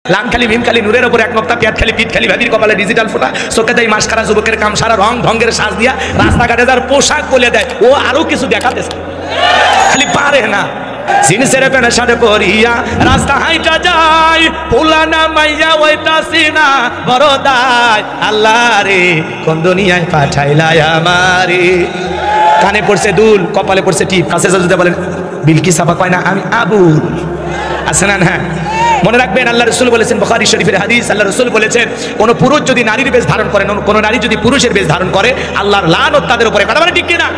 লামখালি ভীমখালি নূরের উপর এক নক্তা পেট খালি পিঠ খালি ভাবির কপালে ডিজিটাল ফোটা চোখে দেয় মাস্কারা যুবকের কাম সারা রং ঢঙ্গের সাজ দিয়া রাস্তাঘাটে যার পোশাক বলে দেয় ও আরো কিছু দেখাতেছে খালি পারে না জিন্সের প্যান্ট শার্ট পরিয়া রাস্তা হাইটা যায় পুলানা মাইয়া ওইতাছি না বড় দায় আল্লাহ রে কোন দুনিয়ায় পাঠাইলাই আমারে কানে পড়ছে দুল কপালে পড়ছে টিপ কাছে যদি বলেন বিলকিস আপা কয় না আমি আবুল আছে না না মনে রাখবেন আল্লাহ রাসূল বলেছেন বুখারী শরীফের হাদিস আল্লাহ রাসূল বলেছেন কোন পুরুষ যদি নারীর বেশ ধারণ করে কোন নারী যদি পুরুষের বেশ ধারণ করে আল্লাহর লানত তাদের উপরে কথা বলে ঠিক কি না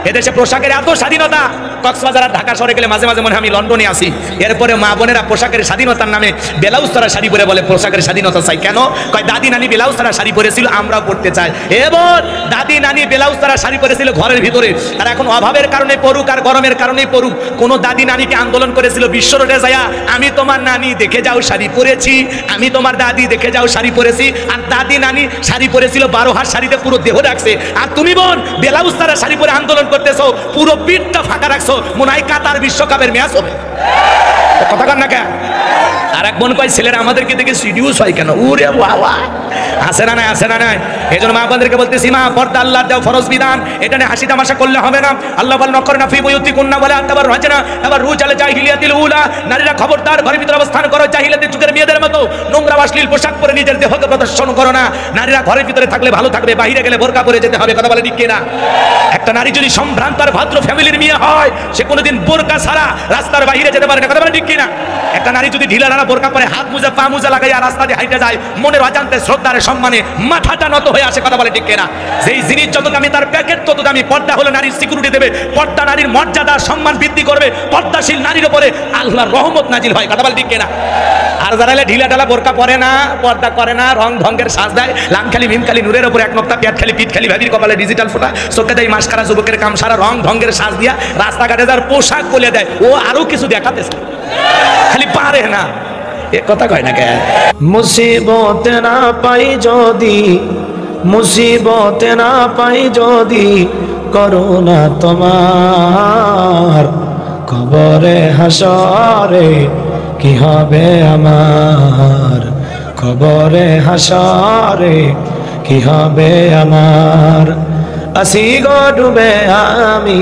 এদেশে পোশাকের এত স্বাধীনতা কক্সবাজার ঢাকা শহরে গেলে মাঝে মাঝে মনে হয় আমি লন্ডনে আসি এরপরে মা বোনেরা পোশাকের স্বাধীনতার নামে ব্লাউজ ছাড়া শাড়ি পরে বলে পোশাকের স্বাধীনতা চাই কেন কয় দাদি নানি ব্লাউজ ছাড়া শাড়ি পরেছিল আমরাও পরতে চাই এবার দাদি নানি ব্লাউজ ছাড়া শাড়ি পরেছিল ঘরের ভিতরে আর এখন অভাবের কারণে পড়ুক আর গরমের কারণেই পড়ুক কোন দাদি নানিকে আন্দোলন করেছিল বিশ্ব রোডে যায়া আমি তোমার নানি দেখে যাও শাড়ি পরেছি আমি তোমার দাদি দেখে যাও শাড়ি পরেছি আর দাদি নানি শাড়ি পরেছিল 12 হাত শাড়িতে পুরো দেহ রাখছে আর তুমি বোন ব্লাউজ ছাড়া শাড়ি পরে আন্দোলন করতেছো পুরো পিঠটা ফাঁকা রাখছো মনে হয় কাতার বিশ্বকাপের ম্যাচ হবে কথা কন না কেন আর এক বোন কয় ছেলেরা আমাদেরকে দেখে সিডিউস হয় কেন ওরে বাবা আসে না নাই এজন্য মা আপনাদেরকে বলতেছি মা পর্দা আল্লাহ দেও ফরজ বিধান এটা নিয়ে হাসি তামাশা করলে হবে না আল্লাহ বলেন নকরনা ফি বুয়ুতিকুন্না ওয়ালা তাবার রাজনা আবার রুজাল জাহিলিয়াতিল উলা নারীরা খবরদার ঘরের ভিতরে অবস্থান করো জাহিলিয়াতের যুগের মেয়েদের মতো নোংরা অশ্লীল পোশাক পরে নিজের দেহকে প্রদর্শন করো না নারীরা ঘরের ভিতরে থাকলে ভালো থাকবে বাইরে গেলে বোরকা পরে যেতে হবে কথা বলে ঠিক কি না একটা নারী যদি সম্ভ্রান্ত আর ভদ্র ফ্যামিলির মেয়ে হয় সে কোনোদিন বোরকা ছাড়া রাস্তার বাইরে যেতে পারে না কথা বলে ঠিক কি না একটা নারী যদি ঢিলা ঢালা বোরকা পরে হাত মোজা পা মোজা লাগাইয়া রাস্তা দিয়ে হাইটে যায় মনের অজান্তে শ্রদ্ধার সম্মানে মাথাটা নত হয়ে আসে কথা বলে ঠিক কিনা যেই জিনিস যত দামি তার প্যাকেট তত দামি পর্দা হলো নারীর সিকিউরিটি দেবে পর্দা নারীর মর্যাদা সম্মান বৃদ্ধি করবে পর্দাশীল নারীর উপরে আল্লাহর রহমত নাজিল হয় কথা বলে ঠিক কিনা আর যারা ঢিলা ঢালা বোরকা পরে না পর্দা করে না রং ঢঙ্গের সাজ দেয় লামখালি ভীমখালি নূরের উপর এক নক্তা পেট খালি পিঠ খালি ভাবির কপালে ডিজিটাল ফোটা চোখে দেয় মাস্কারা যুবকের কাম সারা রং ঢঙ্গের সাজ দিয়া রাস্তাঘাটে যার পোশাক বলে দেয় ও আরো কিছু দেখাতেছে খালি পারে না এ কথা কয় না কে মুসিবত না পাই যদি মুসিবত না পাই যদি করুণা তোমার কবরে হাসরে কি হবে আমার কবরে হাসরে কি হবে আমার আসি গো ডুবে আমি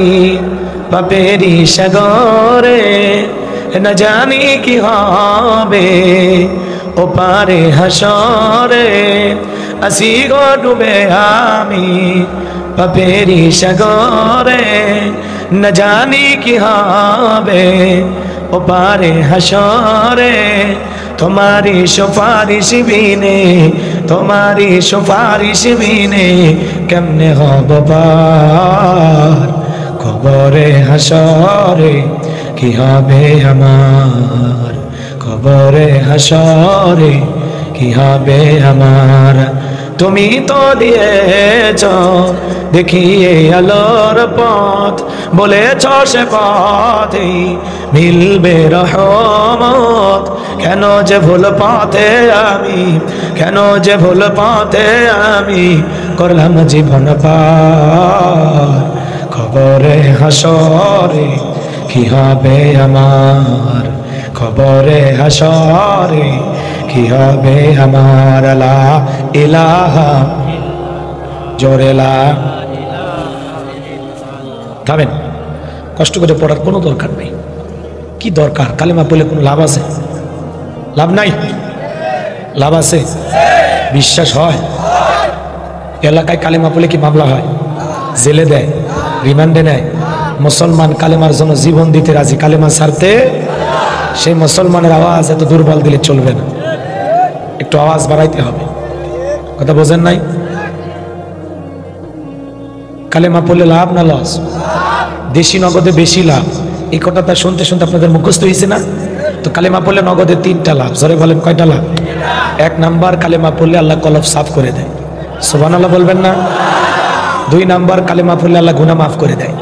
পাপেরি সাগরে না জানি কি হবে ও পারে হাসরে আসি গো ডুবে আমি পাপেরি সাগরে না জানি কি হবে ও পারে হাসরে তোমারি সুপারিশ বিনে কেমনে হব পার কবরে হাসরে কি হবে আমার কবরে হাসরে কি হবে আমার তুমি তো দিয়েছ দেখিয়ে আলোর পথ বলেছ সে পথে মিলবে রহমত কেন যে ভুল পথে আমি করলাম জীবন পার কবরে হাসরে কি হবে আমার কবরে হাসরে কি হবে আমার লা ইলাহা জোরে লা থামেন কষ্ট করে পড়ার কোনো দরকার নেই কি দরকার কালেমা পড়লে কোনো লাভ আছে লাভ নাই লাভ আছে বিশ্বাস হয় এলাকায় কালেমা পড়লে কি মামলা হয় জেলে দেয় রিমান্ডে নেয় মুসলমান কালেমার জন্য জীবন দিতে রাজি কালেমা ছাড়তে সেই মুসলমানের আওয়াজ এত দুর্বল দিলে চলবে না একটু আওয়াজ বাড়াইতে হবে কথা বোঝেন নাই কালেমা পড়লে লাভ না লস দেশি নগদে বেশি লাভ এই কথাটা শুনতে শুনতে আপনাদের মুখস্থ হয়েছে না তো কালেমা পড়লে নগদে 3টা লাভ জোরে বলেন কয়টা লাভ 1 নাম্বার কালেমা পড়লে আল্লাহ কলব সাফ করে দেয় সুবহানাল্লাহ বলবেন না 2 নাম্বার কালেমা পড়লে আল্লাহ গুনাহ মাফ করে দেয়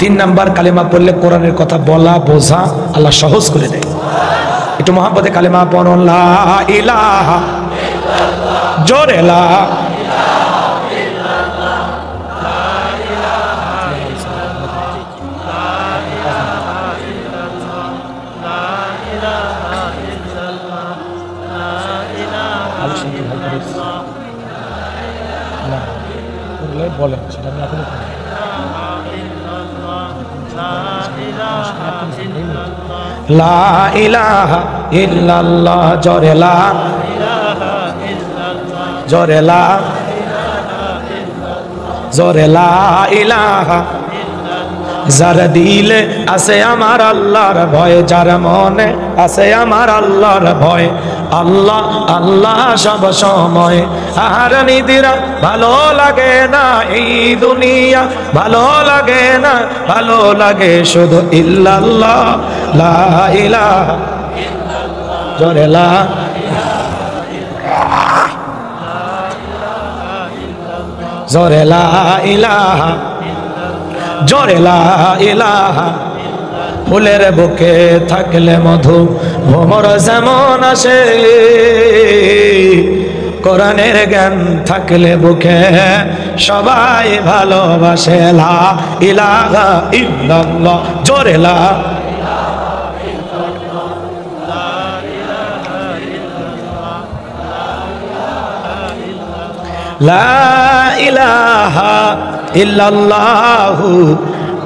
3 নাম্বার কালেমা পড়লে কোরআনের কথা বলা বোঝা আল্লাহ সহজ করে দেয় একটু মহব্বতে কালেমা পড়ুন লা ইলাহা ইল্লাল্লাহ জোরে লা বলেন সেটা আমি এখনো লা ইলাহা ইল্লাল্লাহ জোরে লা জোরে লা জোরে লা ইলাহা যার দিলে আছে আমার আল্লাহর ভয় যার মনে আছে আমার আল্লাহর ভয় আল্লাহ আল্লাহ সব সময় আর নিদিরা ভালো লাগে না এই দুনিয়া ভালো লাগে না ভালো লাগে শুধু ইল্লাল্লাহ লা ইলাহা জোরে লা জোরে লা ইলাহা জোরে লা ইলাহা ফুলের বুকে থাকলে মধু ভ্রমর যেমন আসে কোরআনের জ্ঞান থাকলে বুকে সবাই ভালোবাসে লা ইলাহা ইল্লাল্লাহ জোরে লা লা ইলাহা ইল্লাল্লাহু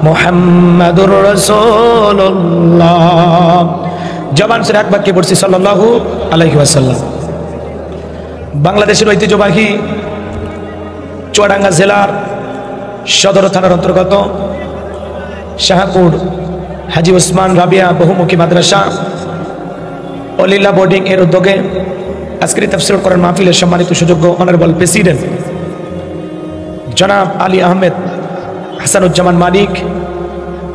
মুহাম্মাদুর রাসূলুল্লাহ জবান ছেড়ে এক বাক্যে পড়ছি সাল্লাল্লাহু আলাইহি ওয়াসাল্লাম। বাংলাদেশের ঐতিহ্যবাহী চুয়াডাঙ্গা জেলার সদর থানার অন্তর্গত শাহপুর হাজী ওসমান রাবিয়া বহুমুখী মাদ্রাসা অলিল্লা বোর্ডিং এর উদ্যোগে আজকের তাফসীর কোরআন মাহফিলের সম্মানিত সুযোগ্য অনারেবল প্রেসিডেন্ট জনাব আলী আহমেদ হাসানুজ্জামান মালিক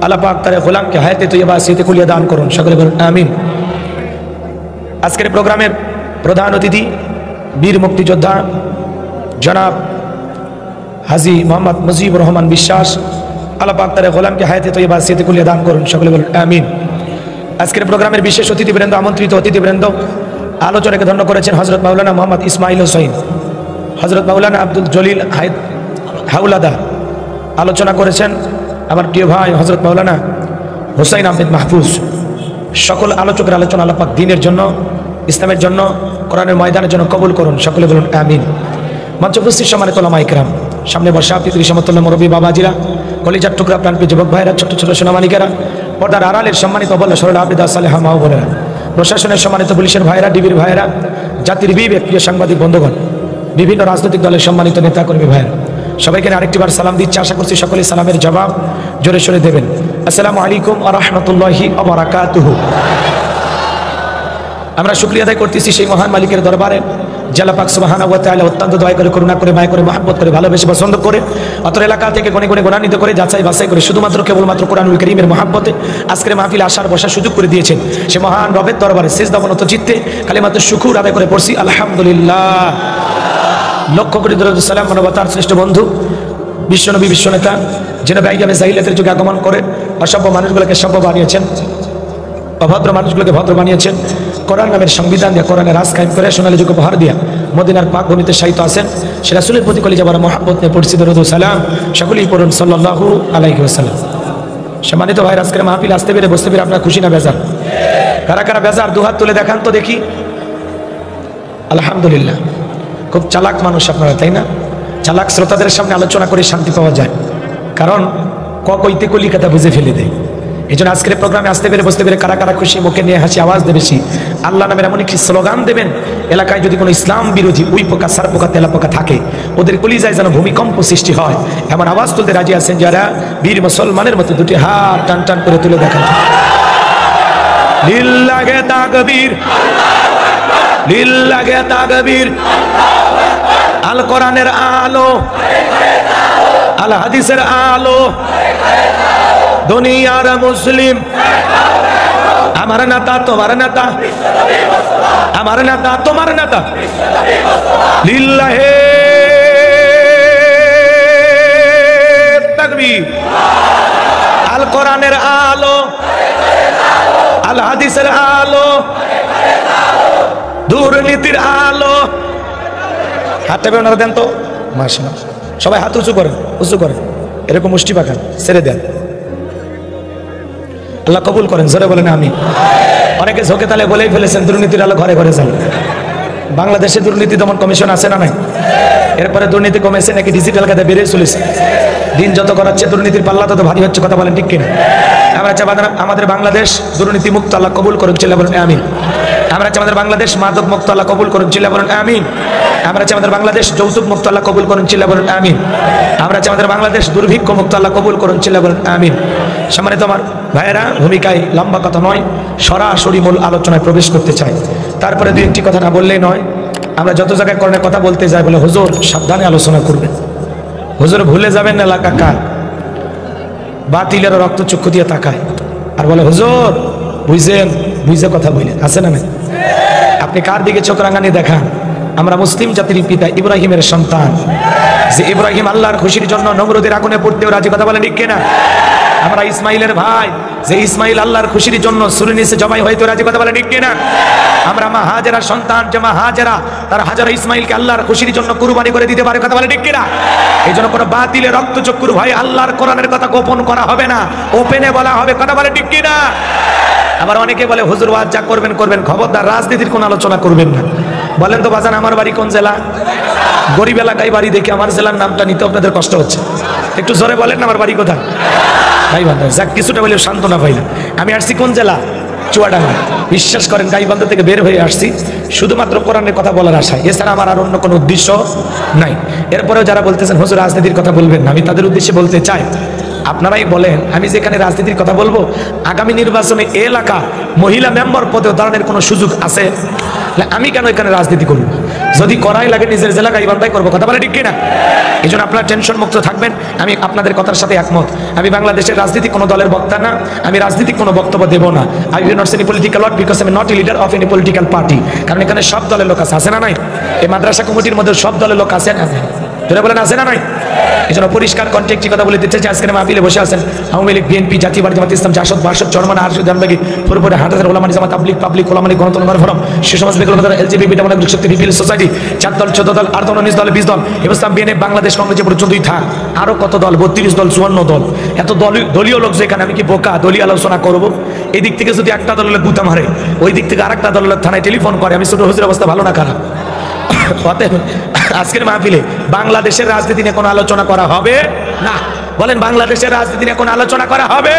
আল্লাহ পাক তার গোলামকে হায়াতে তৈয়বা সিয়াতে কুলিয়া দান করুন, সকলে বলুন আমিন। আজকের প্রোগ্রামের প্রধান অতিথি বীর মুক্তিযোদ্ধা জনাব হাজী মোহাম্মদ মুজিবুর রহমান বিশ্বাস, আল্লাহ পাক তার গোলামকে হায়াতে তৈয়বা সিয়াতে কুলিয়া দান করুন, সকলে বলুন আমিন। আজকের প্রোগ্রামের বিশেষ অতিথিবৃন্দ, আমন্ত্রিত অতিথিবৃন্দ, আলোচনাকে ধন্য করেছেন হযরত মাওলানা মোহাম্মদ ইসমাইল হোসেন, হযরত মাওলানা আব্দুল জলিল হাওলাদার। আলোচনা করেছেন আমার প্রিয় ভাই হযরত মাওলানা হুসাইন আহমেদ মাহফুজ। সকল আলোচকের আলোচনা আল্লাহ পাক দ্বীনের জন্য, ইসলামের জন্য, কোরআনের ময়দানের জন্য কবুল করুন, সকলে বলুন আমিন। মঞ্চে উপস্থিত সম্মানিত ওলামা ইকরাম, সামনে বসা পৃথিবী সমতুল্য মুরব্বী বাবাজিরা, কলিজার টুকরা প্রাণপ্রিয় যুবক ভাইরা, ছোট ছোট সোনামানিকেরা, পর্দার আড়ালের সম্মানিত অবল্লা সরল আবৃদা সালেহা মা ও বোনেরা, প্রশাসনের সম্মানিত পুলিশের ভাইরা, ডিবির ভাইরা, জাতির বিবেক প্রিয় সাংবাদিক বন্ধুগণ, বিভিন্ন রাজনৈতিক দলের সম্মানিত নেতাকর্মী ভাইরা, সবাইকে আরেকটিবার সালাম দিচ্ছি। আশা করছি সকলে সালামের জবাব জোরে সোরে দেবেন। আসসালামু আলাইকুম ওয়া রাহমাতুল্লাহি ওয়া বারাকাতুহু। আমরা শুকরিয়া আদায় করতেছি সেই মহান মালিকের দরবারে, আল্লাহ পাক সুবহানাহু ওয়া তাআলা অত্যন্ত দয়া করে, করুণা করে, মায়া করে, মহব্বত করে, ভালোবেসে পছন্দ করে অতর এলাকা থেকে গণে গণে গুণান্বিত করে, যাচাই বাছাই করে শুধুমাত্র কেবলমাত্র কোরআনুল কারীমের মহব্বতে আজকের মাহফিলে আসার বসার সুযোগ করে দিয়েছেন। সে মহান রবের দরবারে সিজদাবনত চিত্তে কালিমাতুশ শুকর আদায় করে পড়ছি আলহামদুলিল্লাহ। লক্ষ কোটি দরুদ সালাম মানবতার শ্রেষ্ঠ বন্ধু বিশ্বনবী বিশ্বনেতা যিনি আইয়ামে জাহিলিয়াতের যুগে আগমন করে অসভ্য মানুষগুলোকে সভ্য বানিয়েছেন, অভদ্র মানুষগুলোকে ভদ্র বানিয়েছেন, কোরআন নামের সংবিধান দিয়ে কোরআনের রাজ কায়েম করে সোনালী যুগ উপহার দিয়া মদিনার পাক ভূমিতে শায়িত আছেন সে রাসূলের প্রতি কলিজা ভরা মহব্বত নিয়ে পড়ছি দরুদ সালাম। সকলেই পড়ুন সাল্লাল্লাহু আলাইহি ওয়াসাল্লাম। সম্মানিত ভাই, আজকের মাহফিল আসতে পেরে বসতে পেরে আপনার খুশি না বেজার? কারা কারা বেজার দুহাত তুলে দেখান তো দেখি। আলহামদুলিল্লাহ। খুব চালাক মানুষ আপনারা, তাই না? চালাক শ্রোতাদের সামনে আলোচনা করে শান্তি পাওয়া যায়, কারণ কইতে কলিকাতা বুঝে ফেলে দেয়। এই জন্য আজকের প্রোগ্রামে আসতে পেরে বসতে পেরে কারা কারা খুশি, মুখে নিয়ে হাসি আওয়াজ দেবে বেশি, আল্লাহ নামের এমন একটি স্লোগান দেবেন এলাকায় যদি কোনো ইসলাম বিরোধী উই পোকা, সার পোকা, তেলা পোকা থাকে ওদের কলিজায় যেন ভূমিকম্প সৃষ্টি হয় এমন আওয়াজ তুলতে রাজি আছেন যারা বীর মুসলমানের মতো দুটি হাত টান টান করে তুলে দেখান। লিল্লাহে তাকবীর, লিল্লাহে তাকবীর। আল কোরআনের আলো, আল হাদিসের আলো, দুনিয়ার মুসলিম। আমার নেতা তোমার নেতা, আমার নেতা তোমার নেতা। লিল্লাহে তাকবীর। আল কোরআনের আলো, আল হাদিসের আলো, দুর্নীতির আলো। হাতটা বের দেন তো, মাশাআল্লাহ। সবাই হাত উঁচু করেন, উঁচু করেন, এরকম মুষ্টি পাখান, ছেড়ে দেন। আল্লাহ কবুল করেন, জোরে বলেন আমিন। অনেকে ঝোঁকে তালে বলেই ফেলেছেন দুর্নীতির আলো ঘরে ঘরে যান। বাংলাদেশে দুর্নীতি দমন কমিশন আছে না নাই? এরপরে দুর্নীতি কমেছে নাকি ডিজিটাল খাতে বেড়ে চলেছে? দিন যত করাচ্ছে দুর্নীতির পাল্লা তত ভারী হচ্ছে, কথা বলেন ঠিক কিনা? আমরা চাই আমাদের বাংলাদেশ দুর্নীতি মুক্ত, আল্লাহ কবুল করুন, চিল্লা বলুন আমিন। আমরা চাই আমাদের বাংলাদেশ মাদক মুক্ত, আল্লাহ কবুল করুন, চিল্লা বলুন আমিন। আমরা চাই আমাদের বাংলাদেশ যৌতুক মুক্ত, আল্লাহ কবুল করুন, চিল্লা বলুন আমিন। আমরা চাই আমাদের বাংলাদেশ দুর্ভিক্ষ মুক্ত, আল্লাহ কবুল করুন, চিল্লা বলুন আমিন। সম্মানিত আমার ভাইয়েরা, ভূমিকায় লম্বা কথা নয়, সরাসরি মূল আলোচনায় প্রবেশ করতে চাই। তারপরে দুই একটি কথা না বললেই নয়। আমরা যত জায়গায় করণের কথা বলতে যাই বলে হুজুর সাবধানে আলোচনা করবেন, হুজুর ভুলে যাবেন না এলাকা কার, বাতিলের রক্তচক্ষু দিয়ে তাকায় আর বলে হুজুর বুঝছেন, বুঝে কথা বলেন, আছে না? আপনি কার দিকে চোখ রাঙানি দেখান? আমরা মুসলিম জাতির পিতা ইব্রাহিমের সন্তান, যে ইব্রাহিম আল্লাহর খুশির জন্য নমরুদের আগুনে পড়তেও রাজি, কথা বলেন ঠিক কিনা? আমরা ইসমাইলের ভাই, যে ইসমাইল আল্লাহর খুশির জন্য সূরের নিচে জবাই হইতে রাজি, কথা বলেন ঠিক কিনা? আমরা মা হাজেরার সন্তান, যে মা হাজেরা তার হাজারা ইসমাইলকে আল্লাহর খুশির জন্য কুরবানি করে দিতে পারে, কথা বলেন ঠিক কিনা? এই জন্য কোনো বাতিলের রক্তচক্ষুর ভয় আল্লাহর কোরআনের কথা গোপন করা হবে না, ওপেনে বলা হবে, কথা বলেন ঠিক কিনা? আবার অনেকে বলে হুজুর ওয়াজ যা করবেন করবেন, খবরদার রাজনীতির কোন আলোচনা করবেন না। বলেন তো বাজান, আমার বাড়ি কোন জেলা? গরিব এলাকায় বাড়ি দেখে আমার জেলার নামটা নিতে আপনাদের কষ্ট হচ্ছে, একটু জোরে বলেন না আমার বাড়ি কোথায়? গাইবান্ধা, যাক কিছুটা বলে সান্ত্বনা পাইলাম। আমি আসছি কোন জেলা? চুয়াডাঙ্গা। বিশ্বাস করেন গাইবান্ধা থেকে বের হয়ে আসছি শুধুমাত্র কোরআনের কথা বলার আশায়, এছাড়া আমার আর অন্য কোনো উদ্দেশ্য নাই। এরপরেও যারা বলতেছেন হুজুর রাজনীতির কথা বলবেন না, আমি তাদের উদ্দেশ্যে বলতে চাই, আপনারাই বলেন আমি যেখানে রাজনীতির কথা বলবো আগামী নির্বাচনে এলাকা মহিলা মেম্বার পদেও দাঁড়ানোর কোনো সুযোগ আছে? আমি কেন এখানে রাজনীতি করবো? যদি করাই লাগে নিজের জেলা গাইবান্ধায় করবো, কথা বলে ঠিক কিনা? এই জন্য আপনারা টেনশন মুক্ত থাকবেন, আমি আপনাদের কথার সাথে একমত। আমি বাংলাদেশের রাজনীতি কোনো দলের বক্তা না, আমি রাজনীতিক কোনো বক্তব্য দেব না। I will not say any political word because I am not a leader of any political party. কারণ এখানে সব দলের লোক আছে না নাই? এই মাদ্রাসা কমিটির মধ্যে সব দলের লোক আছে না? যেটা বলেন আছে না নাই? এই জন্য পরিষ্কার কন্টেক্ট কথা বলে দিতে চাই। আজকের মাহফিলে বসে আছেন আওয়ামী লীগ, বিএনপি, জাতীয় পার্টি, জামাত ইসলাম, জাসদ, বাসদ, চরমান, আরশদ, জানবাগি, পুরোপুরি হাটাজার ওলামা জামাত, তাবলিগ, পাবলিক ওলামা গণতন্ত্র ফোরাম, সুসমাজ বেগলতা, এলজিবিটি, ডেমোক্রেটিক শক্তি, পিপলস সোসাইটি, 4 দল, 14 দল, 8 দল, 19 দল, 20 দল, ইসলাম, বিএনএফ, বাংলাদেশ কংগ্রেস পর্যন্তই থাক, আরো কত দল, 32 দল, 54 দল, এত দলীয় লোক যেখানে আমি কি বোকা দলীয় আলোচনা করব? এই দিক থেকে যদি একটা দলের গুতা মারে, ওই দিক থেকে আরেকটা দলের থানায় টেলিফোন করে, আমি ছোট হুজুর অবস্থা ভালো না খারাপ? আজকের মাহফিলে বাংলাদেশের রাজনীতি নিয়ে কোনো আলোচনা করা হবে না। বলেন বাংলাদেশের রাজনীতি নিয়ে কোনো আলোচনা করা হবে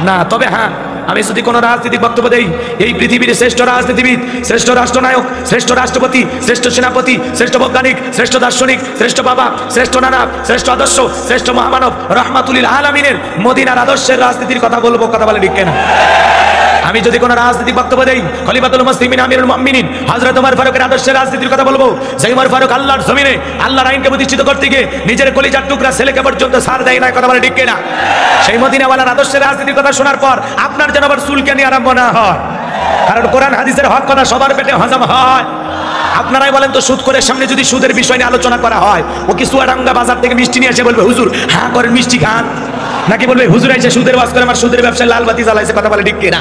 না। তবে হ্যাঁ, আমি যদি কোনো রাজনৈতিক বক্তব্য দেই, এই পৃথিবীর শ্রেষ্ঠ রাজনীতিবিদ, শ্রেষ্ঠ রাষ্ট্রনায়ক, শ্রেষ্ঠ রাষ্ট্রপতি, শ্রেষ্ঠ সেনাপতি, শ্রেষ্ঠ বৈজ্ঞানিক, শ্রেষ্ঠ দার্শনিক, শ্রেষ্ঠ বাবা, শ্রেষ্ঠ নানা, শ্রেষ্ঠ আদর্শ, শ্রেষ্ঠ মহামানব রাহমাতুল আলামিনের মদিনার আদর্শের রাজনীতির কথা বলবো, কথা বলে ঠিক কিনা? আমি যদি কোনো রাজনীতিক বক্তব্য দেই, খলিফাতুল মুসলিমিন আমিরুল মুমিনিন হযরত ওমর ফারুকের আদর্শের রাজনীতির কথা বলবো। সেই ওমর ফারুক আল্লাহর জমিনে আল্লাহর আইনকে প্রতিষ্ঠিত করতে গিয়ে নিজের কলিজার টুকরা ছেলেকে পর্যন্ত ছাড় দেয় না, কথা বলে ঠিক কিনা? সেই মদিনাওয়ালার আদর্শের রাজনীতির কথা শোনার পর আপনার যেন আবার চুলকানি আরম্ভ না হয়, কারণ কোরআন হাদিসের হক কথা সবার পেটে হজম হয়। আপনারাই বলেন তো, সুদ করে সামনে যদি সুদের বিষয় নিয়ে আলোচনা করা হয়, ও কি চুয়াডাঙ্গা বাজার থেকে মিষ্টি নিয়ে এসে বলবে হুজুর হ্যাঁ করেন মিষ্টি খান, নাকি বলবে হুজুর এসে সুদের ওয়াজ করে আমার সুদের ব্যবসায় লাল বাতি জ্বালাইছে, কথা বলে ঠিক কিনা?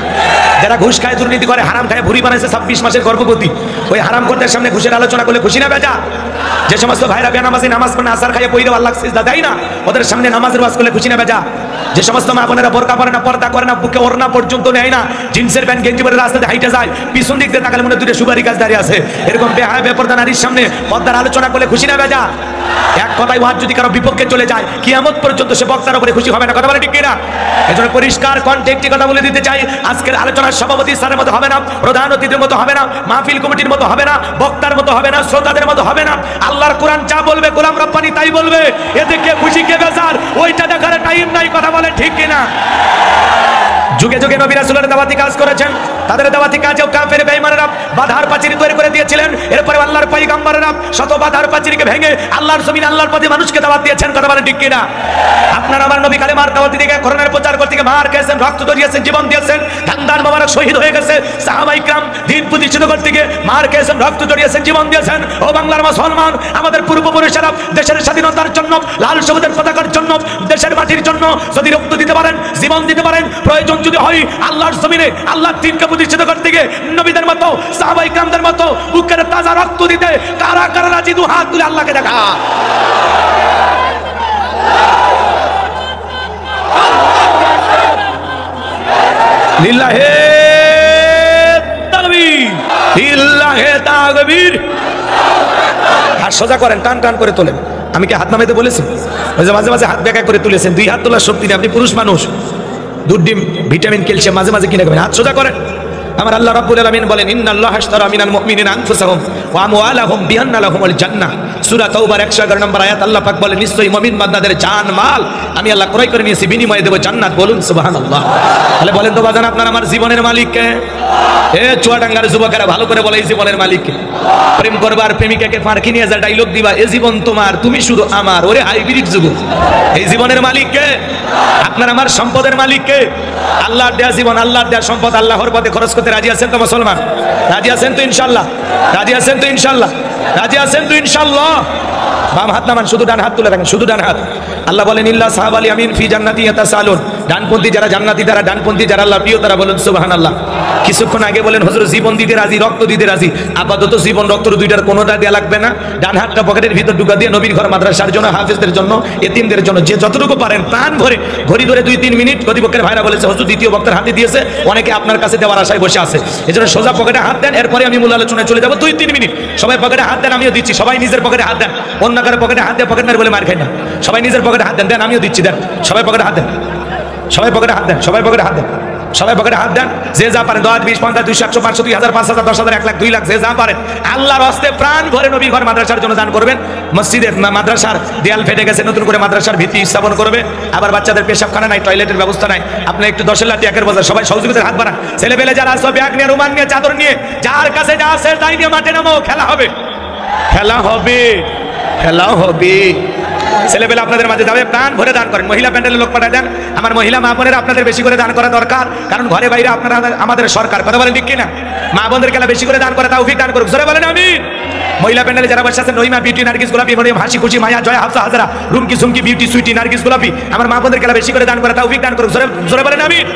যারা ঘুষ খায়, দুর্নীতি করে, হারাম খায়, ভুড়ি বানাইছে 26 মাসের গর্ভবতী, ওই হারাম করতে সামনে ঘুষের আলোচনা করলে খুশি না বেজা? যে সমস্ত ভাইরা বেনামাজি নামাজ পড়ে আসার খাইয়ে পইরে আল্লাহ সিজদা দেয় না, ওদের সামনে নামাজের ওয়াজ করলে খুশি না বেজা? যে সমস্ত মা বোনেরা বোরকা পরে না, পর্দা করে না, বুকে ওড়না পর্যন্ত নেয় না, জিন্সের প্যান্ট গেঞ্জি পরে রাস্তাতে হাইটে যায়, পিছন দিক দিয়ে তাকালে মনে দুটো সুপারি গাছ দাঁড়িয়ে আছে, এরকম বেহায়া বেপরদা নারীর সামনে পর্দার আলোচনা করলে খুশি না বেজা? এক কথায় ওয়াজ যদি কারো বিপক্ষে চলে যায়, কিয়ামত পর্যন্ত সে বক্তার উপরে খুশি হবে না, কথা বলে ঠিক কিনা? এজন্য পরিষ্কার কন্টেক্টে কথা বলে দিতে চাই, আজকের আলোচনার সভাপতি স্যারের মতো হবে না, প্রধান অতিথির মতো হবে না, মাহফিল কমিটির মতো হবে না, বক্তার মতো হবে না, শ্রোতাদের মতো হবে না। আল্লাহর কোরআন যা বলবে গোলাম রব্বানি তাই বলবে, এতে কে খুশি কে বেজার ওইটা দেখার টাইম নাই, কথা বলে ঠিক কিনা? যুগে যুগে নবী রাসূলের দাওয়াতি কাজ করেছেন, তাদের দাওয়াতি কাজেও কাফের বেঈমানেরা বাধার পাঁচিল তৈরি করে দিয়েছিলেন। এরপরে আল্লাহর পয়গম্বরেরা শত বাধার পাঁচিলকে ভেঙে আল্লাহর জমিনে আল্লাহর পথে মানুষকে দাওয়াত দিয়েছেন, কথা বলে ঠিক কিনা? আপনারা আমার নবী কালেমার দাওয়াতি দিকে কোরআনের প্রচার করতে গিয়ে মার খেয়েছেন, রক্ত ঝরিয়েছেন, জীবন দিয়েছেন, দান মোবারক শহীদ হয়ে গেছে। সাহাবায়ে কিরাম দ্বীন প্রতিষ্ঠিত করতে গিয়ে মার খেয়েছেন, রক্ত ঝরিয়েছেন, জীবন দিয়েছেন। ও বাংলার মুসলমান, আমাদের পূর্বপুরুষেরা দেশের স্বাধীনতার জন্য, লাল সবুজের পতাকার জন্য, দেশের মাটির জন্য যদি রক্ত দিতে পারেন, জীবন দিতে পারেন, প্রয়োজন যদি হয় আল্লাহর জমিনে আল্লাহর দ্বীনকে প্রতিষ্ঠিত করতে গিয়ে নবীদের মতো, সাহাবায়ে কিরামদের মতো বুকের তাজা রক্ত দিতে কারা কারা রাজি? দু হাত তুলে আল্লাহকে দেখা। লিল্লাহি তাকবীর। লিল্লাহে তাকবীর। হাত সোজা করেন, টান টান করে তোলেন। আমি কি হাত নামাইতে বলেছি? ওই যে মাঝে মাঝে হাত বেঁকা করে তুলেছেন, দুই হাত তোলার শক্তি নেই, আপনি পুরুষ মানুষ, দুধ ডিম ভিটামিন ক্যালসিয়াম মাঝে মাঝে কিনে খাবেন। হাত সোজা করেন। আমার আল্লাহ রাব্বুল আলামিন বলেন ইন্নাল্লাহা আশতারা মিনাল মুমিনিনা আনফুসাহুম ওয়া আমওয়ালাহুম বিআন্না লাহুমুল জান্নাহ। সূরা তাওবার 111 নম্বর আয়াত আল্লাহ পাক বলেন নিশ্চয়ই মুমিন বান্দাদের জান মাল আমি আল্লাহ ক্রয় করে নিয়েছি, বিনিময়ে দেব জান্নাত। বলুন সুবহানাল্লাহ। তাহলে বলেন তো বাজান আপনার আমার জীবনের মালিক কে? চুয়াডাঙ্গার যুবকেরা ভালো করে বলে এই জীবনের মালিক কে? প্রেম করবার প্রেমিকাকে ফাঁকি নিয়ে যা ডায়লগ দিবা এ জীবন তোমার তুমি শুধু আমার, ওরে হাইব্রিড যুবক। এই জীবনের মালিক কে? আপনার আমার সম্পদের মালিক কে? আল্লাহর দেয়া জীবন, আল্লাহর দেয়া সম্পদ আল্লাহর পথে খরচ করতে রাজি আছেন তো মুসলমান? রাজি আছেন তো ইনশাআল্লাহ? রাজি আছেন তো ইনশাআল্লাহ? রাজি আছেন তো ইনশাআল্লাহ? বাম হাত নামান, শুধু ডান হাত তুলে রাখেন, শুধু ডান হাত। আল্লাহ বলেন ইল্লা সাহাবাল ইয়ামিন ফি জান্নাতি ইয়াতাসালুন। ডানপন্থী যারা জান্নাতি তারা, ডানপন্থী যারা আল্লাহর প্রিয় তারা। বলুন সুবহানাল্লাহ। কিছুক্ষণ আগে বলেন হুজুর জীবন দিতে রাজি, রক্ত দিতে রাজি। আপাতত জীবন রক্ত দুইটার কোনোটা দেয়া লাগবে না। ডান হাতটা পকেটের ভিতর ঢুকা দিয়ে নবীর ঘর মাদ্রাসার জন্য, হাফেজদের জন্য, এতিমদের জন্য যে যতটুকু পারেন প্রাণ ভরে ঘড়ি ধরে 2-3 মিনিট। প্রতিপক্ষের ভাইরা বলেছে হুজুর দ্বিতীয় বক্তার হাতে দিয়েছে, অনেকে আপনার কাছে দেওয়ার আশায় বসে আছে, এজন্য সোজা পকেটে হাত দেন। এরপরে আমি মূল আলোচনায় চলে যাব। 2-3 মিনিট সবাই পকেটে হাত দেন, আমিও দিচ্ছি। সবাই নিজের পকেটে হাত দেন, অন্য কারো পকেটে হাত দিয়ে পকেট মার বলে মার খাই না। সবাই নিজের পকেটে হাত দেন, দেন আমিও দিচ্ছি, দেন সবাই পকেটে হাত দেন, সবাই পকেটে হাত দেন, সবাই পকেটে হাত দেন, সবাই পকেটে হাত দেন। যে যা পারেন 10, 20, 50, 200, 100, 500, 2000, 5000, 10,000, 1 লাখ, 2 লাখ, যে যা পারেন আল্লাহর হস্তে প্রাণ ভরে নবী ঘর মাদ্রাসার জন্য দান করবেন। মসজিদের মাদ্রাসার দেয়াল ফেটে গেছে, নতুন করে মাদ্রাসার ভিত্তি স্থাপন করবে। আবার বাচ্চাদের পেশাবখানা নাই, টয়লেটের ব্যবস্থা নাই, আপনি একটু 10 লাখ টাকার বাজার। সবাই সহযোগিতার হাত বাড়ান। ছেলে পেলে যারা আসবে ব্যাগ নিয়ে, রুমাল নিয়ে, চাদর নিয়ে, যার কাছে যা আছে তাই নিয়ে মাঠে নামো, খেলা হবে, খেলা হবে, খেলা হবে। ছেলেবেলা আপনাদের মাঝে যাবে, প্রাণ ভরে দান করেন। মহিলা প্যান্ডেলের লোক পাঠায় দেন। আমার মহিলা মা বোনেরা আপনাদের বেশি করে দান করা দরকার, কারণ ঘরে বাইরে আপনারা আমাদের সরকার। কথা বলেন ঠিক কিনা? মা বোনদের খেলা বেশি করে দান করে তৌফিক দান করুক, জোরে বলেন আমিন। মহিলা প্যান্ডেলে যারা বসে আছেন, নইমা বিউটি, নার্গিস, গোলাপি, মরিয়ম, হাসি খুশি, মায়া, জয়া, হাফসা, হাজারা, রুমকি, সুমকি, বিউটি, সুইটি, নার্গিস, গোলাপি, আমার মা বোনদের খেলা বেশি করে দান করে তৌফিক দান করুক, জোরে জোরে বলেন আমিন।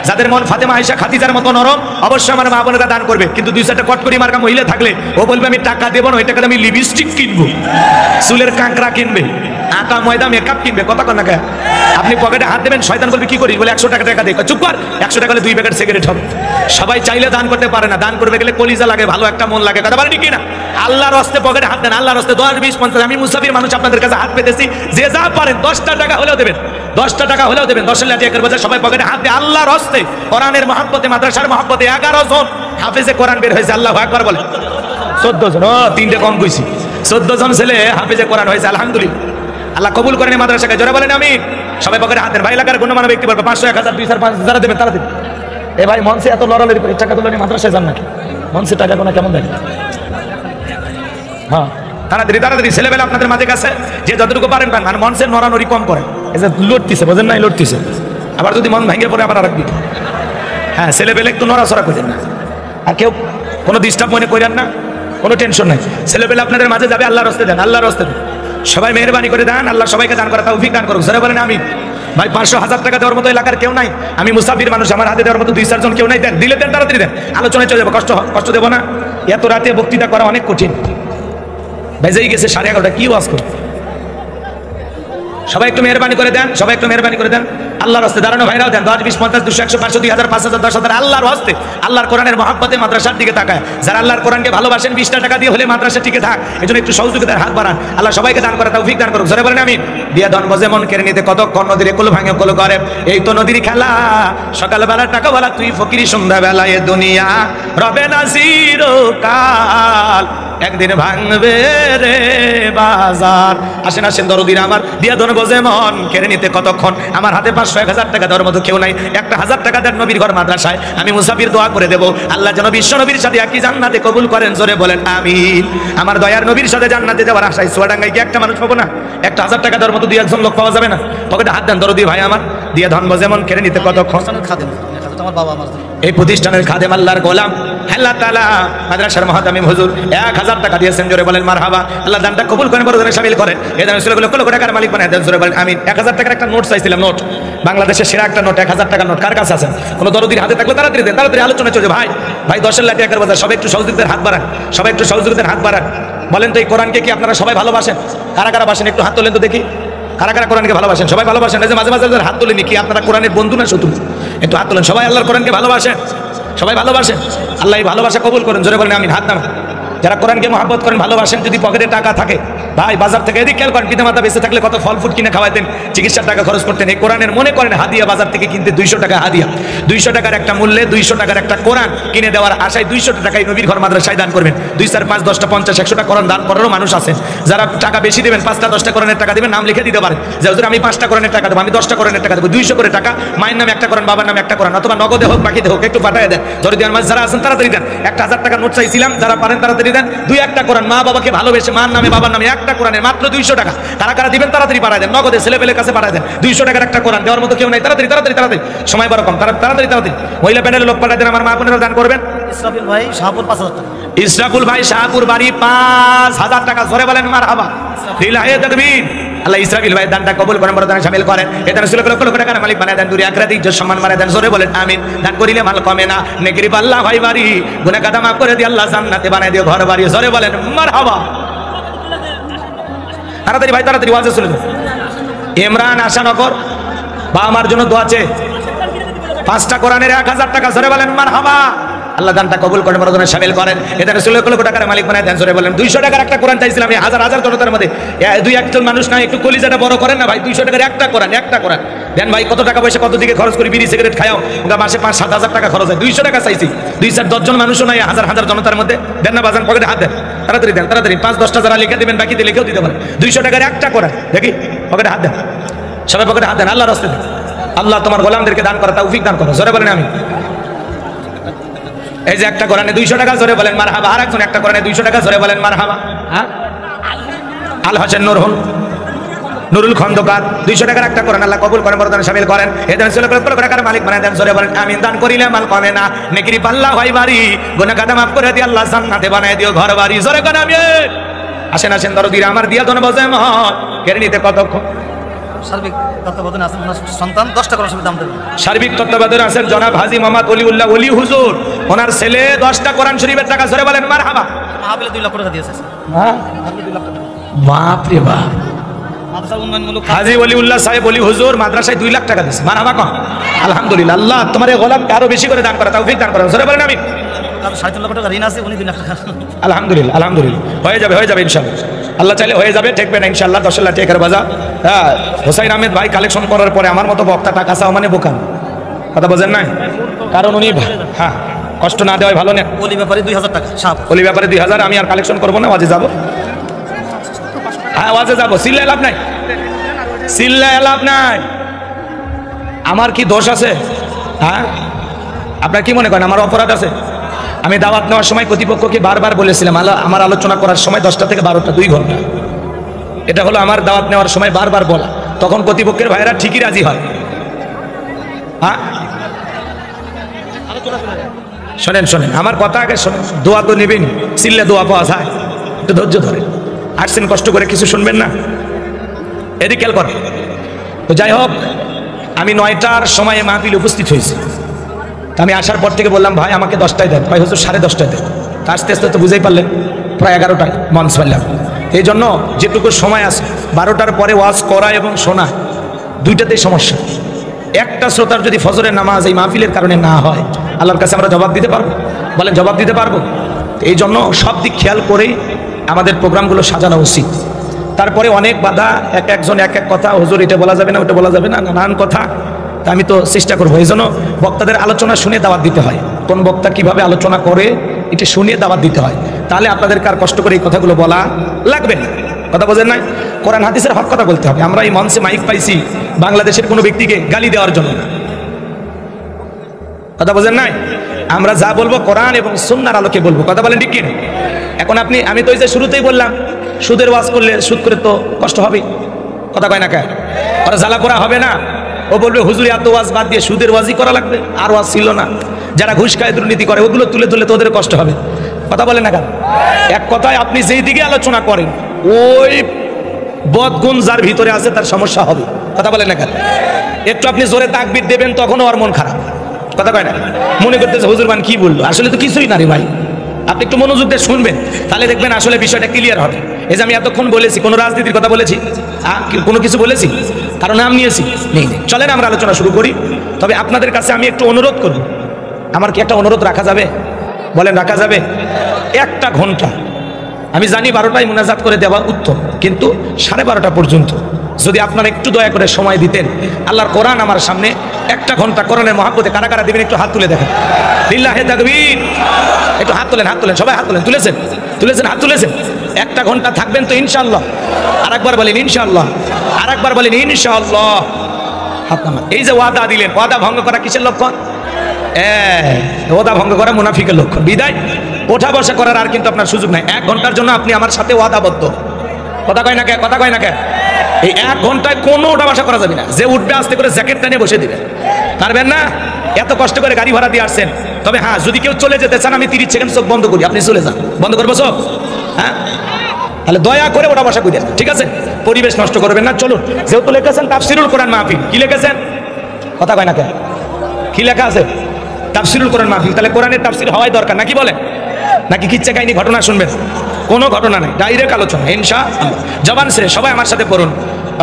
যাদের মন ফাতেমা, আয়েশা, খাদিজার মতো নরম, অবশ্যই আমার মা বোনেরা দান করবে। কিন্তু 2-4টা কটকরি মার্কা মহিলা থাকলে ও বলবে আমি টাকা দেবো না, ওই টাকাতে আমি লিপস্টিক কিনবো, চুলের কাঁকড়া কিনবে, আটা ময়দা মেকআপ কিনবে। কথা কন না কে? আপনি পকেটে হাত দেবেন, শয়তান বলবে কি করিস, বলে 100 টাকা টাকা দে। চুপ কর, 100 টাকা হলে 2 প্যাকেট সিগারেট হবে। সবাই চাইলে দান করতে পারে না, দান করবে গেলে কলিজা লাগে, ভালো একটা মন লাগে। কথা বলেন কি না? আল্লাহর হস্তে পকেটে হাত দেন, আল্লাহর হস্তে 10, 20, 50। আমি মুসাফির মানুষ, আপনাদের কাছে হাত পেতেছি, যে যা পারেন 10টা টাকা হলেও দেবেন, 10টা টাকা হলেও দেবেন। 10 লাখ টাকার বাজার সবাই পকেটে হাত দিয়ে আল্লাহর হস্তে কোরআনের মহব্বতে, মাদ্রাসার মহব্বতে 11 জন হাফেজে কোরআন বের হয়েছে। আল্লাহু আকবার বলে। 14 জন, 3টে কম কইছি, 14 জন ছেলে হাফেজে কোরআন হয়েছে, আলহামদুলিল্লাহ। আল্লাহ কবুল করেন এই মাদ্রাসাকে, জোরে বলেন আমিন। সবাই পকেটে হাত দেন। ভাই এলাকার গণ্যমান্য ব্যক্তি বলবে 500, 1000, 2000, 5000 যারা দেবেন তারা দেবেন। এ ভাই মঞ্চে এত লড়ালড়ি করে টাকা তুলে মাদ্রাসায় যান নাকি? মঞ্চে টাকা কোনা কেমন দেখেন? হ্যাঁ তাড়াতাড়ি তাড়াতাড়ি। ছেলেবেলা আপনাদের মাঝে কাছে যে যতটুকু পারেন পান, মানে মঞ্চের নড়ানড়ি কম করেন। এই যে লড়তিছে, বোঝেন নাই? লড়তিছে, আবার যদি মন ভেঙে পড়ে আবার রাখবি। হ্যাঁ, ছেলেবেলা একটু নড়াচড়া করেন না, আর কেউ কোনো ডিস্টার্ব মনে করেন না, কোনো টেনশন নাই। ছেলেবেলা আপনাদের মাঝে যাবে, আল্লাহর হস্তে দেন, আল্লাহর হস্তে দেন। সবাই মেহেরবানি করে দেন, আল্লাহ সবাইকে দান করা তৌফিক দান করুক, জোরে বলেন আমিন। ভাই 500, 1000 টাকা দেওয়ার মতো এলাকার কেউ নাই। আমি মুসাফির মানুষ, আমার হাতে দেওয়ার মতো 2-4 জন কেউ নাই। দেন, দিলে দেন, তাড়াতাড়ি দেন, আলোচনায় চলে যাবো। কষ্ট দেবো না। এত রাতে বক্তৃতা করা অনেক কঠিন। বেজেই গেছে 11:30, কি ওয়াজ করব? সবাই একটু মেহেরবানি করে দেন, সবাই একটু মেহেরবানি করে দেন। আল্লাহর হস্তে দাঁড়ানো ভাইরাও দেন। 10, 20, 50, 200, 100, 500, 2000, 5000, 10,000 আল্লাহর হস্তে। আল্লাহর কোরআনের মহব্বতে মাদ্রাসার দিকে তাকায়। যারা আল্লাহর কোরআনকে ভালোবাসেন 20টা টাকা দিয়ে হলে মাদ্রাসা টিকে থাক, এজন্য একটু সহযোগিতার হাত বাড়ান। আল্লাহ সবাইকে দান করে তৌফিক দান করুক, জোরে বলেন আমিন। দিয়া ধন বজে মন কেড়ে নিতে কতক্ষণ নদীরে কুল ভাঙে কুল করে। এই তো নদীর খেলা, সকালবেলা টাকা বলা তুই ফকিরি, সন্ধ্যাবেলা এ দুনিয়া রবে না চিরকাল, একদিন ভাঙবে রে বাজার। আসেন আসেন দরদিরা আমার, দিয়া ধন বজে মন কেড়ে নিতে কতক্ষণ। আমার হাতে 500, 1000 টাকা দেওয়ার মতো কেউ নাই। একটা 1000 টাকা দেন নবীর ঘর মাদ্রাসায়, আমি মুসাফির দোয়া করে দেবো, আল্লাহ যেন বিশ্ব নবীর সাথে একই জান্নাতে কবুল করেন, জোরে বলেন আমিন। আমার দয়ার নবীর সাথে জান্নাতে যাওয়ার আশায় চুয়াডাঙ্গায় কি একটা মানুষ পাবো না? একটা 1000 টাকা দেওয়ার মতো 2-1 লোক পাওয়া যাবে না? পকেটে হাত দেন দরদি ভাই আমার, দিয়া ধন বজে মন কেড়ে নিতে কতক্ষণ। এই প্রতিষ্ঠানের খাদেম, আল্লাহর গোলাম, আল্লাহ তাআলা মাদ্রাসার মহাতামিম হুজুর 1000 টাকা দিয়েছেন, জোরে বলেন মারহাবা। আল্লাহ দানটা কবুল করেন, বড় দানে শামিল করেন। এই দানে লক্ষ লক্ষ টাকার মালিক বানায় দেন, জোরে বলেন আমিন। 1000 টাকার একটা নোট চাইছিলাম, নোট, বাংলাদেশের সেরা একটা নোট, 1000 টাকার নোট। কার কাছে আছেন? কোনো দরদির হাতে থাকলে তাড়াতাড়ি দেন, তাড়াতাড়ি আলোচনা চলছে। ভাই ভাই 10 লাখ টাকার বাজার, সবাই একটু সহযোগিতার হাত বাড়ান, সবাই একটু সহযোগিতার হাত বাড়ান। বলেন তো এই কোরআনকে কি আপনারা সবাই ভালোবাসেন? কারা কারা বাসেন একটু হাত তোলেন তো দেখি। কারা কারা কোরআনকে ভালোবাসেন? সবাই ভালোবাসেন। এই যে মাঝে মাঝে হাত তোলেনি, কি আপনারা কোরআনের বন্ধু না শত্রু? একটু হাত তোলেন। সবাই আল্লাহর কোরআনকে ভালোবাসেন? সবাই ভালোবাসেন? আল্লাহ এই ভালোবাসা কবুল করেন, জোরে বলেন আমিন। হাত নামান। যারা কোরআনকে মহব্বত করেন, ভালোবাসেন, যদি পকেটে টাকা থাকে ভাই বাজার থেকে এদিক খেয়াল করেন, পিতামাতা বেঁচে থাকলে কত ফল ফুট কিনে খাওয়াতেন, চিকিৎসার টাকা খরচ করতেন। এই কোরআনের মনে করেন হাদিয়া বাজার থেকে কিনতে 200 টাকা হাদিয়া, 200 টাকার একটা মূল্যে 200 টাকার একটা কোরআন কিনে দেওয়ার আশায় 200 টাকায় নবীর ঘর মাদ্রাসায় দান করবেন। 2, 4, 5, 10টা 50, 100টা কোরআন দান করারও মানুষ আছেন। যারা টাকা বেশি দেবেন, 5টা 10টা কোরআনের টাকা দেবেন, নাম লিখে দিতে পারেন যে হুজুর আমি 5টা কোরআনের টাকা দেবো, আমি 10টা কোরআনের টাকা দেবো, 200 করে টাকা, মায়ের নামে একটা কোরআন, বাবার নামে একটা কোরআন, অথবা নগদে হোক বাকিতে হোক একটু পাঠায় দেন। ধরে দেওয়ার মাঝে যারা আছেন তাড়াতাড়ি দেন। 1000 টাকা নোট চাইছিলাম, যারা পারেন তাড়াতাড়ি দেন। 2-1টা কোরআন, মা বাবাকে ভালোবেসে মার নামে বাবার নামে একটা কোরআনের মাত্র 200 টাকা। কারা কারা দিবেন তাড়াতাড়ি পাঠায় দেন, নগদে ছেলে পেলের কাছে পাঠায় দেন। 200 টাকার একটা কোরআন দেওয়ার মতো কেউ নাই, তাড়াতাড়ি তাড়াতাড়ি তাড়াতাড়ি, সময় বড় কম, তাড়াতাড়ি তাড়াতাড়ি। মহিলা প্যানেলের লোক পাঠায় দেন, আমার মা বোনেরা দান করবেন। ইসরাফিল ভাই শাহপুর 5000 টাকা। ইসরাফুল ভাই শাহপুর বাড়ি 5000 টাকা, জোরে বলেন মারহাবা, লিল্লাহি তাকবীর। আল্লাহ ইসরাফিল ভাই দানটা কবুল করেন, বড় দানে শামিল করেন। এটা রাসূল লক্ষ লক্ষ টাকার মালিক বানায় দেন, দুনিয়া আখিরাতে ইজ্জত সম্মান বানায় দেন, জোরে বলেন আমিন। দান করিলে মাল কমে না, নেকির পাল্লা ভাই বাড়ি, গুনাহ কাদা মাফ করে দিয়ে আল্লাহ জান্নাতে বানায় দিও ঘর বাড়ি, জোরে বলেন মারহাবা। তাড়াতাড়ি ভাই তাড়াতাড়ি ওয়াজে চলে যান। ইমরান আশানগর, বা আমার জন্য দোয়া চেয়ে 5টা কোরআনের 1000 টাকা, জোরে বলেন মারহাবা। আল্লাহ দানটা কবুল করেন, বড় দানে শামিল করেন। এটা রাসূল লক্ষ লক্ষ টাকার মালিক বানায় দেন, জোরে বলেন। 200 টাকার একটা কোরআন চাইছিলাম, এই হাজার হাজার জনতার মধ্যে 2-1 মানুষ না, একটু কলিজাটা বড় করেন না ভাই। 200 টাকার একটা কোরআন দেন ভাই। কত টাকা পয়সা কত দিকে খরচ করি, বিড়ি সিগারেট খাও, মাসে 5-7 হাজার টাকা খরচ হয়। 200 টাকা চাইছি, 2-4-10 জন মানুষও নাই, হাজার হাজার জনতার মধ্যে দেন না, বাজান পকেটে হাত দেন, তাড়াতাড়ি দেন, তাড়াতাড়ি। 5-10টা যারা লিখে দেবেন, বাকিতে লিখেও দিতে পারেন। 200 টাকার একটা কোরআন দেখি, পকেটে হাত দেন, সবাই পকেটে হাত দেন, আল্লাহর রাস্তায় দেন। আল্লাহ তোমার গোলামদেরকে দান করা তৌফিক দান করো, জোরে বলেন আমিন। এই যে একটা কোরআনে 200 টাকা, জোরে বলেন মারহাবা। আর একজন একটা কোরআনে 200 টাকা, জোরে বলেন মারহাবা। হ্যাঁ, আল হোসেন নুরুল খন্দকার 200 টাকার একটা কোরআন, আল্লাহ কবুল করেন, বড় দানে শামিল করেন। এদের ছিল লক্ষ লক্ষ টাকার মালিক বানায় দেন, জোরে বলেন আমিন। দান করিলে মাল কমে না, নেকির পাল্লা হয় বাড়ি, গুনাহ কাদা মাফ করে দিয়ে আল্লাহ জান্নাতে বানায় দিও ঘর বাড়ি, জোরে বলেন আমিন। আসেন আসেন দরদিরা আমার, দিয়া দনে বজে মহৎ কেড়ে নিতে কতক্ষণ। সার্বিক তত্ত্বাবধানে আছেন ওনার সন্তান, 10টা কোরআন শরীফ দাম দেবেন। সার্বিক তত্ত্বাবধানে আছেন জনাব হাজী মোহাম্মদ ওলিউল্লাহ ওলি হুজুর, ওনার ছেলে 10টা কোরআন শরীফের টাকা, জোরে বলেন মারহাবা। মাহফিলে 2 লক্ষ টাকা দিয়েছে। হ্যাঁ, বাপ রে বাপ। মাদ্রাসা উন্নয়নমূলক হাজী ওলিউল্লাহ সাহেব ওলি হুজুর মাদ্রাসায় 2 লাখ টাকা দিয়েছে, মারহাবা কম। আলহামদুলিল্লাহ, আল্লাহ তোমার এই গোলামকে আরো বেশি করে দান করা তৌফিক দান করেন, জোরে বলেন আমিন। 3.5 লক্ষ টাকা ঋণ আছে, উনি 2 লাখ টাকা। আলহামদুলিল্লাহ আলহামদুলিল্লাহ, হয়ে যাবে ইনশাআল্লাহ, আল্লাহ চাইলে হয়ে যাবে, ঠেকবে না ইনশাআল্লাহ। 10 লাখ টাকার বাজার। হ্যাঁ, হোসাইন আহমেদ ভাই কালেকশন করার পরে আমার মতো বক্তা টাকা চাও মানে বোকা, কথা বোঝেন নাই? কারণ উনি হ্যাঁ কষ্ট না দেওয়াই ভালো না। ওলি ব্যাপারে 2000 টাকা, সাপ ওলি ব্যাপারে 2000, আমি আর কালেকশন করবো না, ওয়াজে যাবো। হ্যাঁ ওয়াজে যাবো, সিল্লায় লাভ নাই, সিল্লায় লাভ নাই। আমার কি দোষ আছে? হ্যাঁ, আপনার কি মনে করেন আমার অপরাধ আছে? আমি দাওয়াত নেওয়ার সময় কর্তৃপক্ষকে বারবার বলেছিলাম, আমার আলোচনা করার সময় 10টা থেকে 12টা, 2 ঘন্টা। এটা হলো আমার দাওয়াত নেওয়ার সময় বারবার বলা, তখন কর্তৃপক্ষের ভাইয়েরা ঠিকই রাজি হয়। হ্যাঁ শোনেন শোনেন আমার কথা আগে শোনেন, দোয়া তো নেবেন, চিল্লে দোয়া পাওয়া যায়, একটু ধৈর্য ধরে আসছেন, কষ্ট করে কিছু শুনবেন না, এদিকে খেয়াল করেন। তো যাই হোক, আমি 9টার সময় মাহফিল উপস্থিত হয়েছি। আমি আসার পর থেকে বললাম ভাই আমাকে 10টায় দেন, ভাই হুজুর 10:30টায় দেন। আস্তে আস্তে তো বুঝেই পারলেন প্রায় 11টায় মঞ্চ পাইলাম। এই জন্য যেটুকু সময় আছে 12টার পরে ওয়াজ করা এবং শোনা দুইটাতেই সমস্যা। একটা শ্রোতার যদি ফজরের নামাজ এই মাহফিলের কারণে না হয়, আল্লাহর কাছে আমরা জবাব দিতে পারবো? বলেন জবাব দিতে পারবো? এই জন্য সব দিক খেয়াল করেই আমাদের প্রোগ্রামগুলো সাজানো উচিত। তারপরে অনেক বাধা, একজন এক এক কথা, হুজুর এটা বলা যাবে না, ওটা বলা যাবে না, নানান কথা। তা আমি তো চেষ্টা করবো, এই জন্য বক্তাদের আলোচনা শুনে দাওয়াত দিতে হয়। কোন বক্তা কিভাবে আলোচনা করে এটা শুনিয়ে দাওয়াত দিতে হয়, তাহলে আপনাদের কার কষ্ট করে এই কথাগুলো বলা লাগবে না। কথা বোঝেন নাই? কোরআন হাদিসের হক কথা বলতে হবে। আমরা এই মঞ্চে মাইক পাইছি বাংলাদেশের কোনো ব্যক্তিকে গালি দেওয়ার জন্য না, কথা বোঝেন নাই? আমরা যা বলবো কোরআন এবং সুন্নাহর আলোকে বলবো, কথা বলেন ঠিক কি? এখন আমি তো এই যে শুরুতেই বললাম, সুদের ওয়াজ করলে সুদ করে তো কষ্ট হবে, কথা কয় না কে? ওরা জ্বালা করা হবে না, ও বলবে হুজুর এত ওয়াজ বাদ দিয়ে সুদের ওয়াজই করা লাগবে, আর ওয়াজ ছিল না। যারা ঘুষ খায় দুর্নীতি করে ওগুলো তুলে তুলে তোদের কষ্ট হবে, কথা বলেন না কেন? এক কথায় আপনি যেই দিকে আলোচনা করেন ওই বদগুণ যার ভিতরে আছে তার সমস্যা হবে, কথা বলেন না কেন? একটু আপনি জোরে তাকবীর দেবেন তখনও ওর মন খারাপ, কথা কয় না? মনে করতেছে হুজুর মান কি বললো, আসলে তো কিছুই না রে ভাই। আপনি একটু মনোযোগ দিয়ে শুনবেন, তাহলে দেখবেন আসলে বিষয়টা ক্লিয়ার হবে। এই যে আমি এতক্ষণ বলেছি, কোনো রাজনীতির কথা বলেছি? কোনো কিছু বলেছি? কারণ নাম নিয়েছি? নেই। চলেন আমরা আলোচনা শুরু করি। তবে আপনাদের কাছে আমি একটু অনুরোধ করব, আমার কি একটা অনুরোধ রাখা যাবে? বলেন রাখা যাবে? একটা ঘন্টা, আমি জানি 12টায় মুনাজাত করে দেওয়া উত্তম, কিন্তু 12:30 পর্যন্ত যদি আপনারা একটু দয়া করে সময় দিতেন, আল্লাহর কোরআন আমার সামনে একটা ঘন্টা কোরআনের মহব্বতে কারা কারা দিবেন একটু হাত তুলে দেখেন। লিল্লাহে তাকবীর, একটু হাত তোলেন, হাত তোলেন, সবাই হাত তোলেন। তুলেছেন? তুলেছেন? হাত তুলেছেন? একটা ঘন্টা থাকবেন তো ইনশাআল্লাহ? আরেকবার বলেন ইনশাআল্লাহ, আরেকবার বলেন ইনশাআল্লাহ। হাত নামান। এই যে ওয়াদা দিলেন, ওয়াদা ভঙ্গ করা কিসের লক্ষণ? ওয়াদা ভঙ্গ করা মুনাফিকের লক্ষণ। বিদায় ওঠা বসা করার আর কিন্তু আপনার সুযোগ নাই। 1 ঘন্টার জন্য আপনি আমার সাথে ওয়াদাবদ্ধ। কথা কয় না কে? কথা কয় না কে? এই 1 ঘন্টায় কোনো ওঠা বসা করা যাবে না। যে উঠবে আস্তে করে জ্যাকেট টানিয়ে বসে দিবেন। পারবেন না? এত কষ্ট করে গাড়ি ভাড়া দিয়ে আসছেন। তবে হ্যাঁ, যদি কেউ চলে যেতে চান, আমি 30 সেকেন্ড চোখ বন্ধ করি, আপনি চলে যান। বন্ধ করবো চোখ? হ্যাঁ, তাহলে দয়া করে ওঠা বসা করেন, ঠিক আছে? পরিবেশ নষ্ট করবেন না। চলুন, যেহেতু লিখেছেন তাফসিরুল কোরআন মাহফিল, কি লিখেছেন? কথা কয় না কে? কি লেখা আছে? তাফসিরুল কোরআন মাহফিল। তাহলে কোরআনের তাফসির হওয়াই দরকার, নাকি বলেন? নাকি কিচ্ছা কাহিনী ঘটনা শুনবেন? কোনো ঘটনা নাই, ডাইরেক্ট আলোচনা ইনশাআল্লাহ। জবান ছেড়ে সবাই আমার সাথে পড়ুন,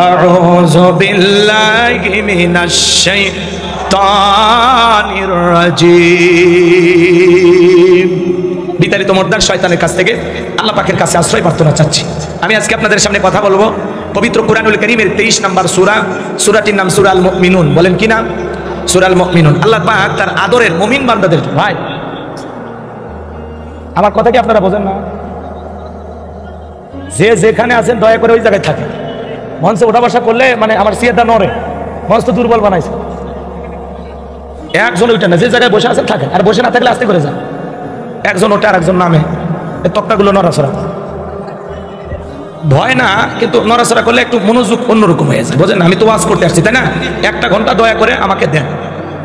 আউযু বিল্লাহি মিনাশ শাইতানির রাজিম। বিতাড়িত মোর্দার শয়তানের কাছ থেকে আল্লাহ পাকের কাছে আশ্রয় প্রার্থনা চাচ্ছি। আমি আজকে আপনাদের সামনে কথা বলবো পবিত্র কুরআনুল কারীমের 23 নম্বর সূরা, সূরাটির নাম সূরা আল মুমিনুন। বলেন কি নাম? সূরা আল মুমিনুন। আল্লাহ পাক তার আদরের মুমিন বান্দাদের, ভাই আমার কথা কি আপনারা বোঝেন না? যে যেখানে আছেন দয়া করে ওই জায়গায় থাকেন। মঞ্চে ওঠা বসা করলে মানে আমার সিয়াদা নড়ে, মঞ্চ তো দুর্বল বানাইছে। একজন ওইটা না, যে জায়গায় বসে আছেন থাকেন, আর বসে না থাকলে আস্তে করে যান। একজন ওটা আর একজন নামে, এই তক্তাগুলো নড়াচড়া ভয় না, কিন্তু নড়াচড়া করলে একটু মনোযোগ অন্যরকম হয়ে যায়, বোঝেন? আমি তো ওয়াজ করতে আসছি, তাই না? 1টা ঘন্টা দয়া করে আমাকে দেন।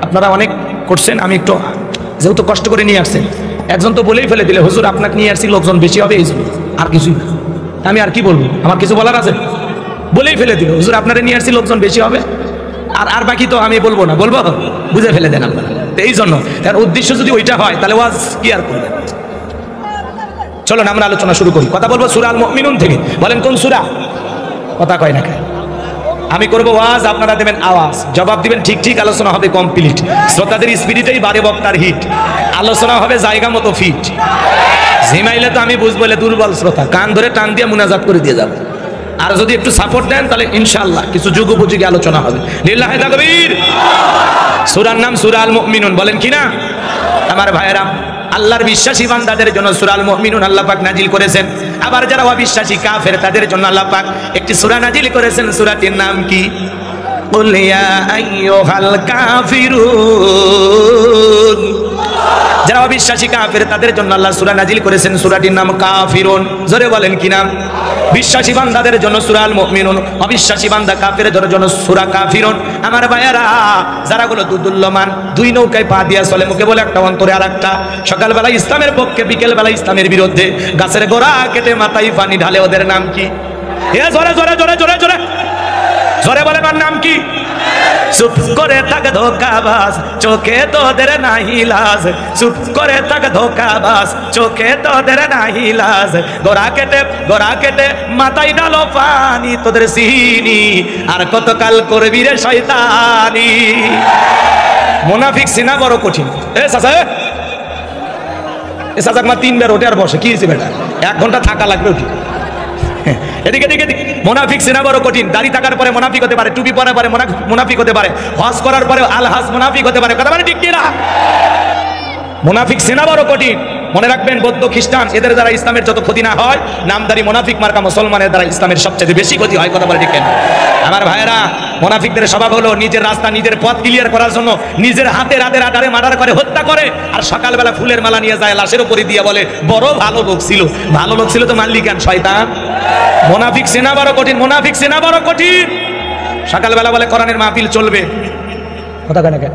আপনারা অনেক করছেন, আমি একটু যেহেতু কষ্ট করে নিয়ে আসছেন। একজন তো বলেই ফেলে দিলে, হুজুর আপনাকে নিয়ে আসছি, লোকজন বেশি হবে এই জন্য, আর কিছুই না। আমি আর কি বলবো? আমার কিছু বলার আছে? বলেই ফেলে দিল, হুজুর আপনারা নিয়ে আসছি, লোকজন বেশি হবে, আর বাকি তো আমি বলবো না। বলবো? বুঝে ফেলে দেন আপনারা। এই জন্য তার উদ্দেশ্য যদি ওইটা হয়, তাহলে ওয়াজ কি আর করবেন? চলুন আমরা আলোচনা শুরু করি। কথা বলবো সূরা আল মুমিনুন থেকে। বলেন কোন সূরা? কথা কয় না কে? আমি করব ওয়াজ, আপনারা দেবেন আওয়াজ, জবাব দিবেন ঠিক ঠিক, আলোচনা হবে কমপ্লিট। শ্রোতাদের স্পিরিটেই বাড়ে বক্তার হিট, আলোচনা হবে জায়গা মতো ফিট। ঝিমাইলে তো আমি বুঝবো দুর্বল শ্রোতা, কান ধরে টান দিয়ে মুনাজাত করে দিয়ে যাবো। আর যদি একটু সাপোর্ট দেন তাহলে ইনশাআল্লাহ কিছু যুগোপযোগী আলোচনা হবে। লিল্লাহি তাকবীর। সূরার নাম সূরা আল মুমিনুন। বলেন কি না? আমার ভাইয়েরা, আল্লাহর বিশ্বাসী বান্দাদের জন্য সূরা আল মুমিনুন আল্লাহ পাক নাজিল করেছেন। আবার যারা অবিশ্বাসী কাফের তাদের জন্য আল্লাহ পাক একটি সূরা নাজিল করেছেন। সূরাটির নাম কি? কুল ইয়া আইয়ুহাল কাফিরুন। যারা অবিশ্বাসী কাফের তাদের জন্য আল্লাহ সূরা নাজিল করেছেন, সূরাটির নাম কাফিরুন। জোরে বলেন কি নাম? বিশ্বাসী বান্দাদের জন্য সূরা আল মুমিনুন, অবিশ্বাসী বান্দা কাফেরদের জন্য সূরা কাফিরুন। আমার ভাইয়েরা, যারা গুলো দুদুল্যমান, 2 নৌকায় পা দিয়া চলে, মুখে বলে একটা, অন্তরে আরেকটা। সকালবেলা ইসলামের পক্ষে, বিকেল বেলা ইসলামের বিরুদ্ধে, গাছের গোড়া কেটে মাথায় পানি ঢালে, ওদের নাম কি? এ জোরে জোরে জোরে জোরে জোরে জোরে বলেন, ওর নাম কি? চুপ করে থাক ধোকাবাজ, চোখে তোদের নাহি লাজ। চুপ করে থাক ধোকাবাজ, চোখে তোদের নাহি লাজ। গোড়া কেটে মাথায় ডালো পানি, তোদের সিনি আর কতকাল করবি রে শয়তানি। মুনাফিক সিনা বড় কঠিন। এ চাচা, এ চাচা 3 বার ওঠে আর বসে, কি হয়েছে বেটা? 1 ঘন্টা থাকা লাগবে ওঠি। এদিকে এদিকে মুনাফিক সিনা বড় কঠিন। দাড়ি থাকার পরে মুনাফিক হতে পারে, টুপি পরার পরে মুনাফিক হতে পারে, হজ করার পরে আল হাজ মুনাফিক হতে পারে। কথা মানে ঠিক কি না? মুনাফিক সিনা বড় কঠিন। মনে রাখবেন, বৌদ্ধ খ্রিস্টান এদের দ্বারা ইসলামের যত ক্ষতি না হয়, নামদারি মুনাফিক মার্কা মুসলমানের দ্বারা ইসলামের সবচেয়ে বেশি ক্ষতি হয়। কথা বলে ঠিক কেন? আমার ভাইয়েরা, মুনাফিকদের স্বভাব হলো নিজের রাস্তা, নিজের পথ ক্লিয়ার করার জন্য নিজের হাতে রাতের আধারে মার্ডার করে, হত্যা করে, আর সকালবেলা ফুলের মালা নিয়ে যায় লাশের উপরে দিয়ে বলে বড় ভালো লোক ছিল। ভালো লোক ছিল তো মারলি কেন শয়তান? মুনাফিক সেনা বড় কঠিন, মুনাফিক সেনা বড় কঠিন। সকালবেলা বলে কোরআনের মাহফিল চলবে, কথা কেন কেন?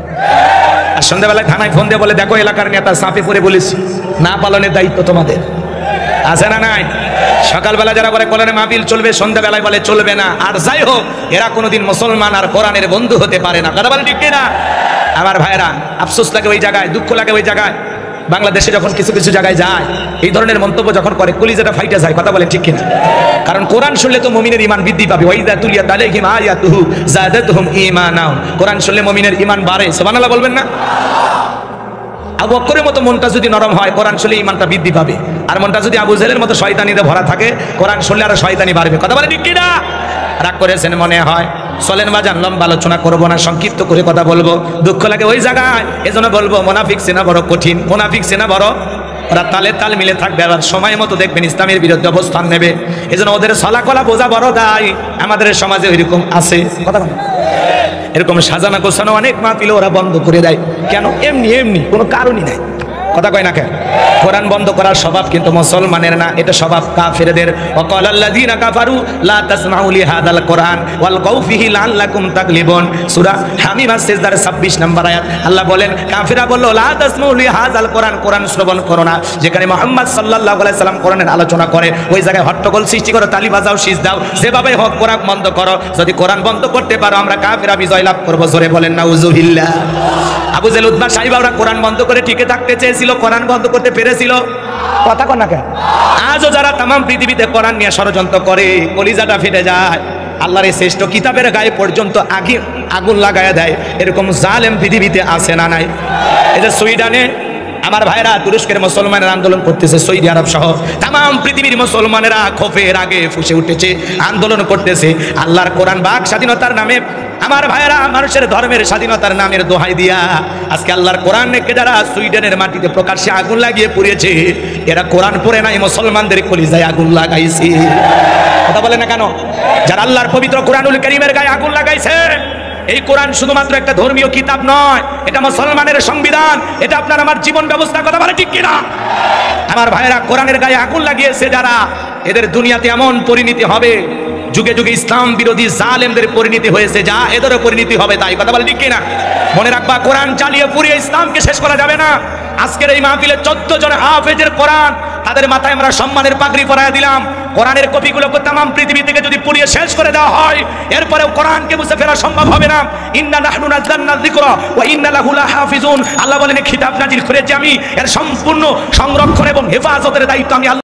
আর সন্ধ্যাবেলায় থানায় ফোন দিয়ে বলে দেখো এলাকার নেতা সাপে পড়ে বলেছি, না পালনের দায়িত্ব তোমাদের। আছে না নাই? সকালবেলা যারা বলে কোরআনের মাহফিল চলবে, সন্ধ্যাবেলায় বলে চলবে না। আর যাই হোক, এরা কোনোদিন মুসলমান আর কোরআনের বন্ধু হতে পারে না। কথা বলে ঠিক না? আমার ভাইয়েরা, আফসোস লাগে ওই জায়গায়, দুঃখ লাগে ওই জায়গায়। বাংলাদেশে যখন কিছু কিছু জায়গায় যায়, এই ধরনের মন্তব্য যখন করে, কলিজাটা ফাইটা যায়। কথা বলেন ঠিক কিনা? কারণ কোরআন শুনলে তো মুমিনের ঈমান বৃদ্ধি পাবে। ওয়াইদা তুলিয়াত আলাইহিম আয়াতুহু যাদাতুহুম ঈমানা। কোরআন শুনলে মুমিনের ঈমান বাড়ে। সুবহানাল্লাহ বলবেন না? আবু বকরের মতো মনটা যদি নরম হয় কোরআন শুনলে ইমানটা বৃদ্ধি পাবে, আর মনটা যদি আবু জেহেলের মতো শয়তানিতে ভরা থাকে কোরআন শুনলে আরো শয়তানি বাড়বে। কথা বলে ঠিক কি না? রাগ করেছেন মনে হয়? চলেন বাজান, লম্বা আলোচনা করবো না, সংক্ষিপ্ত করে কথা বলবো। দুঃখ লাগে ওই জায়গায়, এজন্য বলবো মুনাফিক সেনা বড় কঠিন, মুনাফিক সেনা বড়, ওরা তালে তাল মিলে থাকবে, আবার সময় মতো দেখবেন ইসলামের বিরুদ্ধে অবস্থান নেবে। এজন্য ওদের ছলাকলা বোঝা বড় দায়। আমাদের সমাজে ওইরকম আছে, কথা বলেন, এরকম সাজানো গোছানো অনেক মাহফিল ওরা বন্ধ করে দেয়। কেন? এমনি এমনি, কোনো কারণই নাই। কথা কয় না কেন? কোরআন বন্ধ করার স্বভাব কিন্তু মুসলমানের না, এটা স্বভাব কাফেরদের। ওয়াকালাল্লাযীনা কাফারু লা তাসমাউ লিহাযাল কোরআন ওয়ালকাউ ফীহি লাআল্লাকুম তাগলিবুন। সূরা হামিম সিজদার 26 নম্বর আয়াত। আল্লাহ বলেন কাফেররা বলল লা তাসমাউ লিহাযাল কোরআন, কোরআন শ্রবণ করো না। যেখানে মুহাম্মদ সাল্লাল্লাহু আলাইহি সাল্লাম কোরআনের আলোচনা করে ওই জায়গায় হট্টগোল সৃষ্টি করো, তালি বাজাও, শীষ দাও, যেভাবে হোক কোরআন বন্ধ করো। যদি কোরআন বন্ধ করতে পারো আমরা কাফেররা বিজয় লাভ করব। জোরে বলেন নাউজুবিল্লাহ। আবু জেহেল, উতবা, সাইবা ওরা কোরআন বন্ধ করে টিকে থাকতে চেয়েছিল, কোরআন বন্ধ করতে পেরেছিল? কথা কন না কেন? আজও যারা তাম পৃথিবীতে কোরআন নিয়ে ষড়যন্ত্র করে কলিজাটা ফেটে যায়। আল্লাহর এই শ্রেষ্ঠ কিতাবের গায়ে পর্যন্ত আগুন লাগায়া দেয়, এরকম জালেম পৃথিবীতে আছে না নাই? এই যে সুইডানে আমার ভাইরা, তুরস্কের মুসলমানের আন্দোলন করতেছে, সৌদি আরব সহ তাম পৃথিবীর মুসলমানেরা ক্ষোভের আগে ফুসে উঠেছে, আন্দোলন করতেছে আল্লাহর কোরআন বাক স্বাধীনতার নামে। আমার ভাইরা, মানুষের ধর্মের স্বাধীনতার নামের দোহাই দিয়া আজকে আল্লাহর কোরআনকে যারা সুইডেনের মাটিতে প্রকাশ্যে আগুন লাগিয়ে পুড়িয়েছে, এরা কোরআন পড়ে নাই, মুসলমানদের কলিজায় আগুন লাগাইছে। কথা বলে না কেন? যারা আল্লাহর পবিত্র কোরআনুল কারীমের গায়ে আগুন লাগাইছে, এই কোরআন শুধুমাত্র একটা ধর্মীয় কিতাব নয়, এটা মুসলমানের সংবিধান, এটা আপনার আমার জীবন ব্যবস্থা। কথা বলে ঠিক কিনা? আমার ভাইরা, কোরআনের গায়ে আগুন লাগিয়েছে যারা, এদের দুনিয়াতে এমন পরিণতি হবে, যুগে যুগে ইসলাম বিরোধী জালেমদের পরিণতি হয়েছে যা এদেরও পরিণতি হবে তাই। কথা বলে ঠিক কিনা? মনে রাখবা, কোরআন চালিয়ে পুড়িয়ে ইসলামকে শেষ করা যাবে না। আজকের এই মাহফিলে 14 জন হাফেজের কোরআন, তাদের মাথায় আমরা সম্মানের পাগড়ি পরায় দিলাম। কোরআনের কপিগুলোকে তাম পৃথিবী থেকে যদি পুড়িয়ে শেষ করে দেওয়া হয়, এরপরেও কোরআনকে মুছে ফেলা সম্ভব হবে না। ইন্না নাহনু নাযালনা যিকরা ওয়া ইন্না লাহু লাহাফিজুন। আল্লাহ বলেন, কিতাব নাজিল করেছি আমি, এর সম্পূর্ণ সংরক্ষণ এবং হেফাজতের দায়িত্ব আমি আল্লাহ।